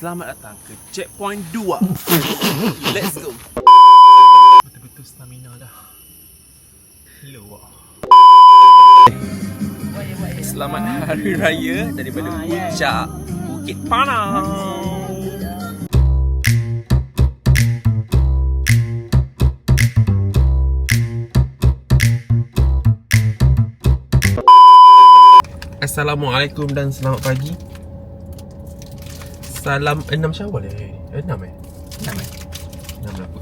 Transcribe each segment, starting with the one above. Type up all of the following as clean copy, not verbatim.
Selamat datang ke checkpoint 2. Let's go. Betul-betul stamina dah low. Selamat Hari Raya daripada puncak Bukit Panau. Assalamualaikum dan selamat pagi. Salam 6 Syawal 6 6 berapa?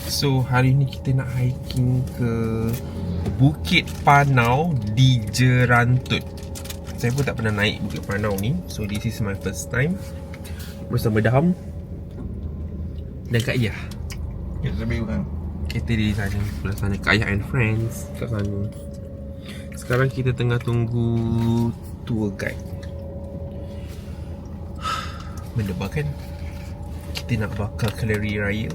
So hari ni kita nak hiking ke Bukit Panau di Jerantut. Saya pun tak pernah naik Bukit Panau ni. So this is my first time bersama Daham dan Kak Iyah. Kita di sana, sebelah sana Kak Iyah and friends kat sana. Sekarang kita tengah tunggu tour guide. Mendebarkan kita nak bakar kalori raya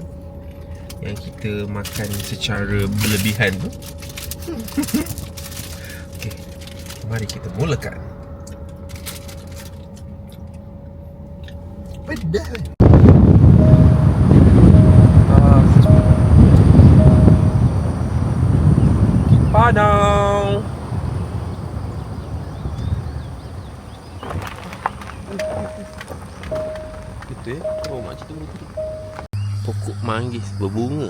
yang kita makan secara berlebihan tu. Okay, mari kita mulakan. Pedas kan? Bukit Panau. Betul ya? Oh, makcik tu betul. Pokok manggis berbunga.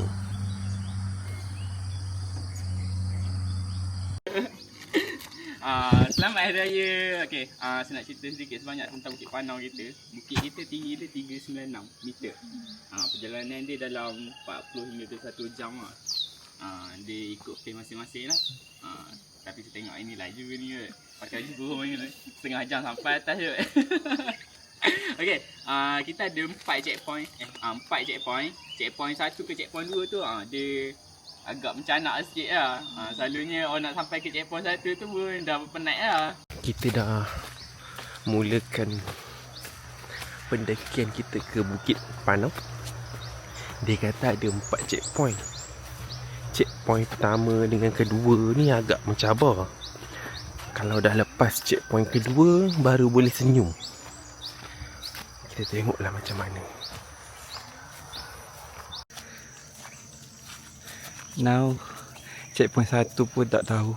Selamat Hari Raya. Okay, saya nak cerita sedikit sebanyak tentang Bukit Panau kita. Bukit kita tinggi dia 396 meter. Perjalanan dia dalam 40 hingga 1 jam lah. Dia ikut pace masing-masing lah. Tapi saya tengok ini laju ni kot. Pakai baju ni setengah jam sampai atas je. Okay, kita ada 4 checkpoint. 4 checkpoint. Checkpoint 1 ke checkpoint 2 tu dia agak mencanak sikit lah. Selalunya orang nak sampai ke checkpoint 1 tu pun dah penat lah. Kita dah mulakan pendakian kita ke Bukit Panau. Dia kata ada 4 checkpoint. Checkpoint pertama dengan kedua ni agak mencabar. Kalau dah lepas checkpoint kedua baru boleh senyum. Kita tengoklah macam mana. Now checkpoint 1 pun tak tahu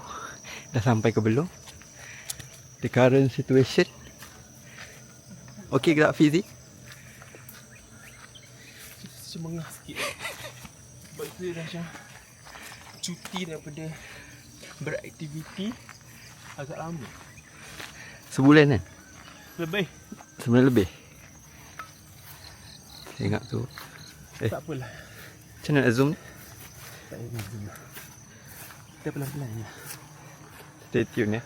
dah sampai ke belum. The current situation. Okay ke tak Fizi? Semengah sikit. Sebab kita dah macam cuti daripada beraktiviti agak lama. Sebulan kan? Lebih. Sebulan lebih. Tengok tu. Tak apalah. Macam mana nak zoom ni? Tak payah zoom. Kita pelan-pelan je. Stay tune ya.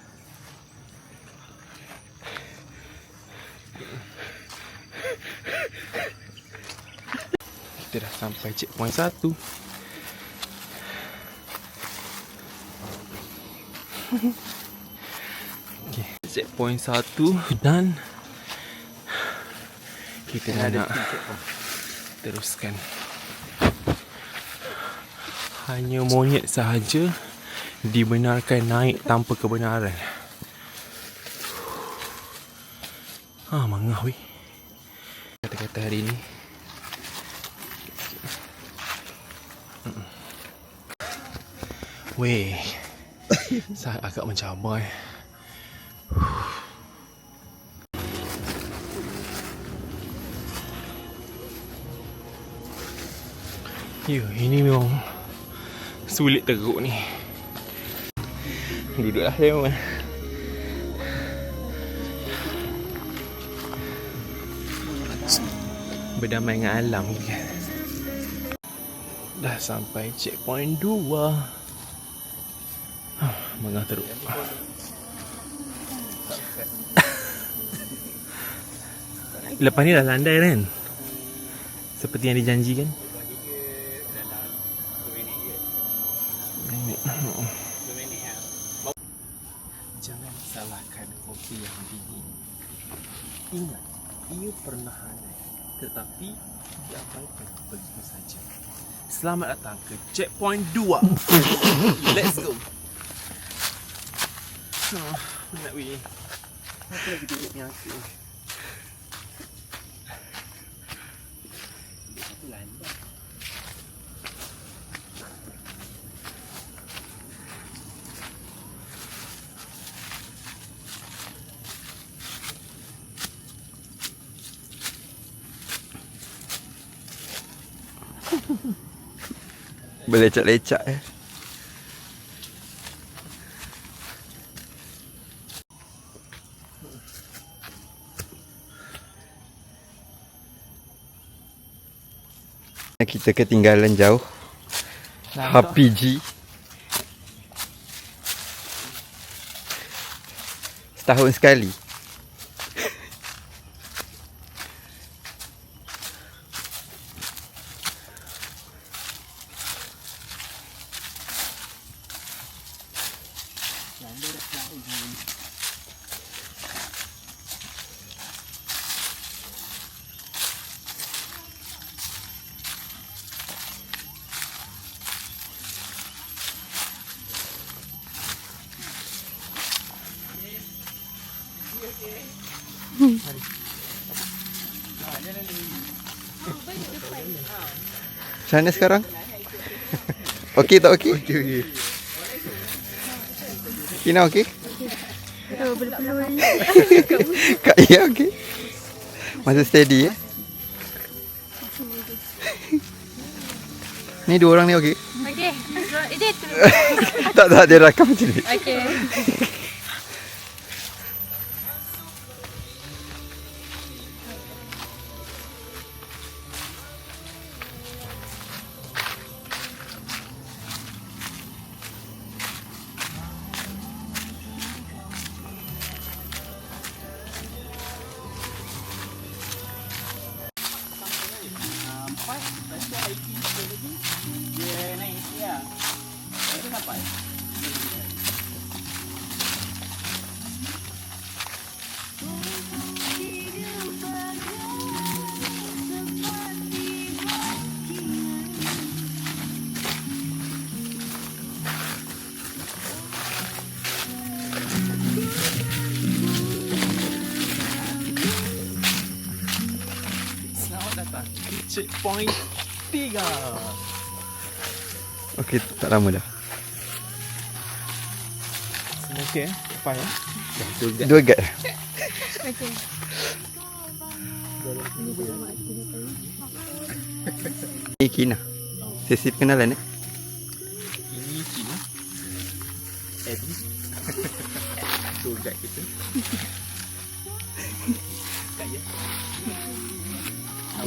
Kita dah sampai checkpoint 1. Okay, checkpoint 1 dan kita nak teruskan. Hanya monyet sahaja dibenarkan naik tanpa kebenaran. Mangah weh. Kata-kata hari ni. Weh. Saya agak mencabar. Ya, ini memang sulit teruk ni. Duduklah saya memang. Berdamai dengan alam kan. Dah sampai checkpoint 2. Mengah teruk. Lepas ni dah landai kan? Seperti yang dijanjikan. Jangan salahkan kopi yang dingin. Ingat, ia pernah hangat, tetapi diabaikan begitu saja. Selamat datang ke checkpoint 2. Let's go. Penat weh. Apa lagi duduk ni aku? Berlecak-lecak Kita ketinggalan jauh. HPG. Setahun sekali. Macam mana sekarang? Okey tak okey? Okey. Kina okey? Oh, belum. Kak Ia okey? Masih steady Ni dua orang ni okey? Okey. Ini tu. Tak dia rakam macam ni. Okey. Dia naik sikit lah. Itu sampai. Selamat datang di checkpoint 3. Okey, tak lama dah. Okey, apa ya? Dua guard. Okey. Kina. Sesi perkenalan Ini Cina. Eddie. Tour guide kita.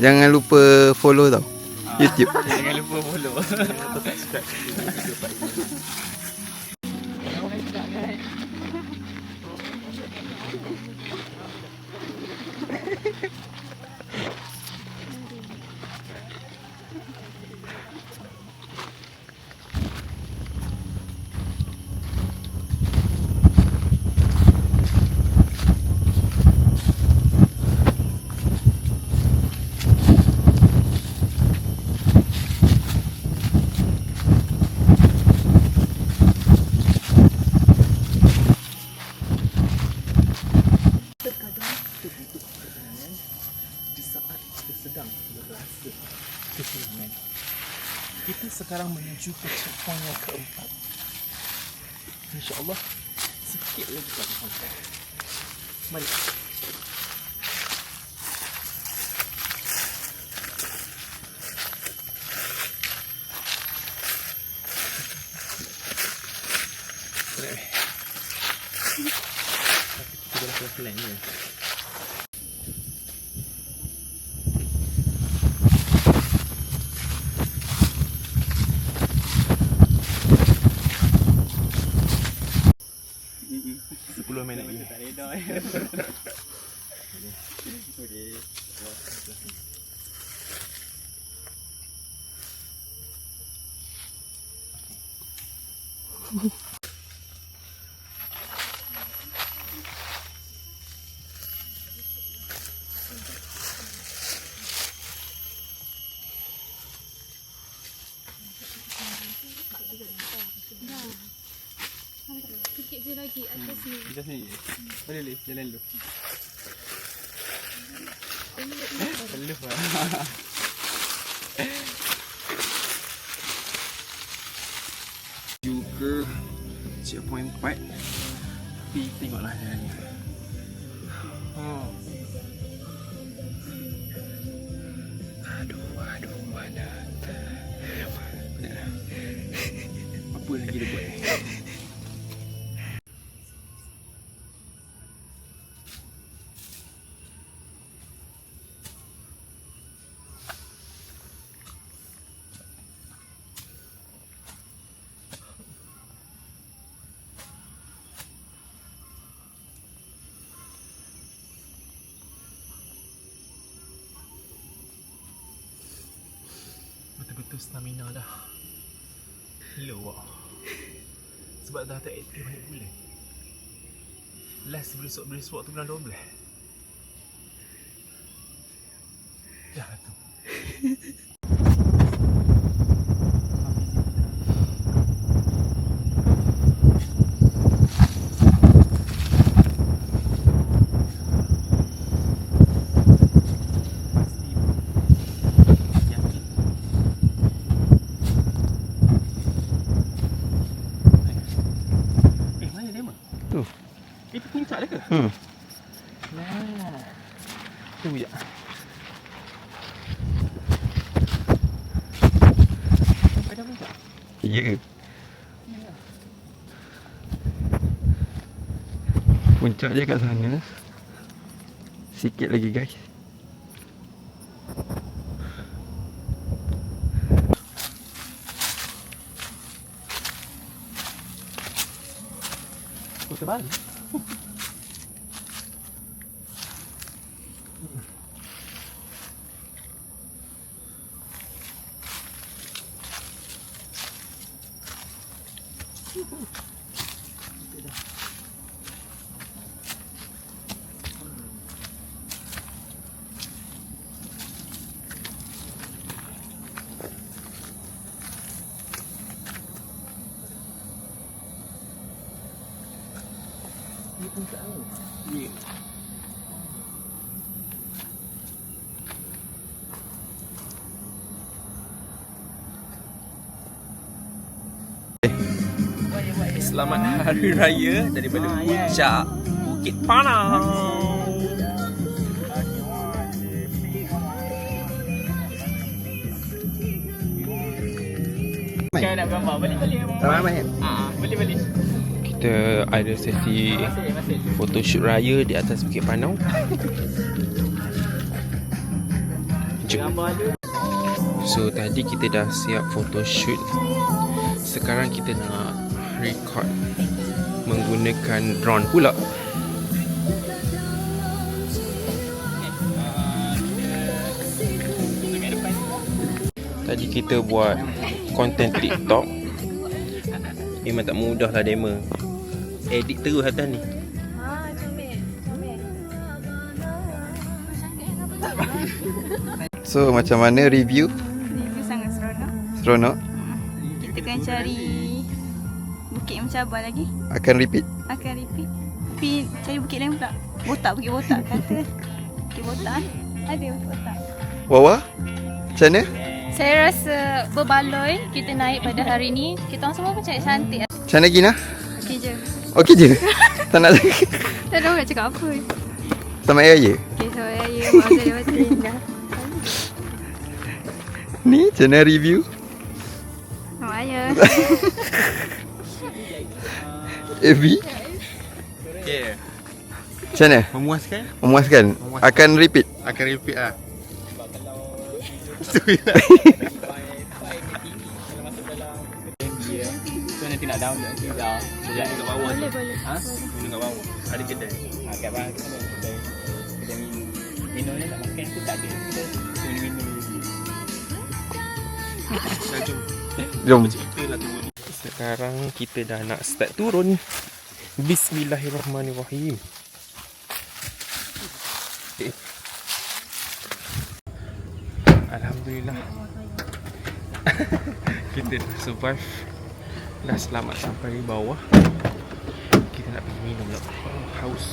Jangan lupa follow tau YouTube. Jangan lupa follow. Subscribe. Di saat kita sedang merasa kehilangan, kita sekarang menuju ke checkpoint yang keempat. InsyaAllah sikit lagi kita sampai. Mari. Kita dah pelan-pelan ni. Minit lagi. Tak reda. Okey. Sikit je lagi atas ni. Kita sini. Boleh boleh jalan dulu. Peluk lah. Juga checkpoint 4. Tapi tengoklah jalannya. Aduh, mana? stamina dah. Low lah. Sebab dah tak aktif banyak bulan. Last berisok tu bulan 12. Dah tu. Tu. Itu puncak dah ke? Tu je. Ada puncak? Ya. Puncak je kat sana. Sikit lagi guys. Oh, terbalik. Selamat Hari Raya daripada puncak Bukit Panau. Kau nak gambar balik-balik abang. Ramai. Balik-balik. Kita ada sesi Masih. photoshoot raya di atas Bukit Panau. Gambar tu. So tadi kita dah siap photoshoot. Sekarang kita nak record menggunakan drone pula. Tadi kita buat konten TikTok. Memang tak mudah lah demo. Edit terus atas ni. So macam mana review? Review sangat seronok. Seronok? Kita akan cari bukit yang mencabar lagi. Akan repeat? Akan repeat. Tapi cari bukit lain pula. Bukit botak kata. Bukit botak kan? Ada bukit botak. Wawa? Macam mana? Saya rasa berbaloi kita naik pada hari ni. Kita orang semua pun cantik. Macam mana Gina? Okey je. Okey je? Tak nak cakap? Tak tahu nak cakap apa. Selamat Hari Raya? Okey, so ya, maaf saya batin. Ni macam mana review? Selamat Raya. Evi? Okay, Macam mana? memuaskan? Memuaskan? Akan repeat? Akan repeat lah. So nanti nak download nanti dah. Sejak dekat bawah tu. Boleh. Ha? Minum kat bawah. Ada kedai. Kat bawah tu ada kedai minum. Minum ni nak makan tu tak ada. Kita minum dulu. Dah jom. Jom. Kita lah tunggu ni. Sekarang kita dah nak start turun. Bismillahirrahmanirrahim. Alhamdulillah. Kita dah survive. Dah selamat sampai bawah. Kita nak pergi minum lah. Haus.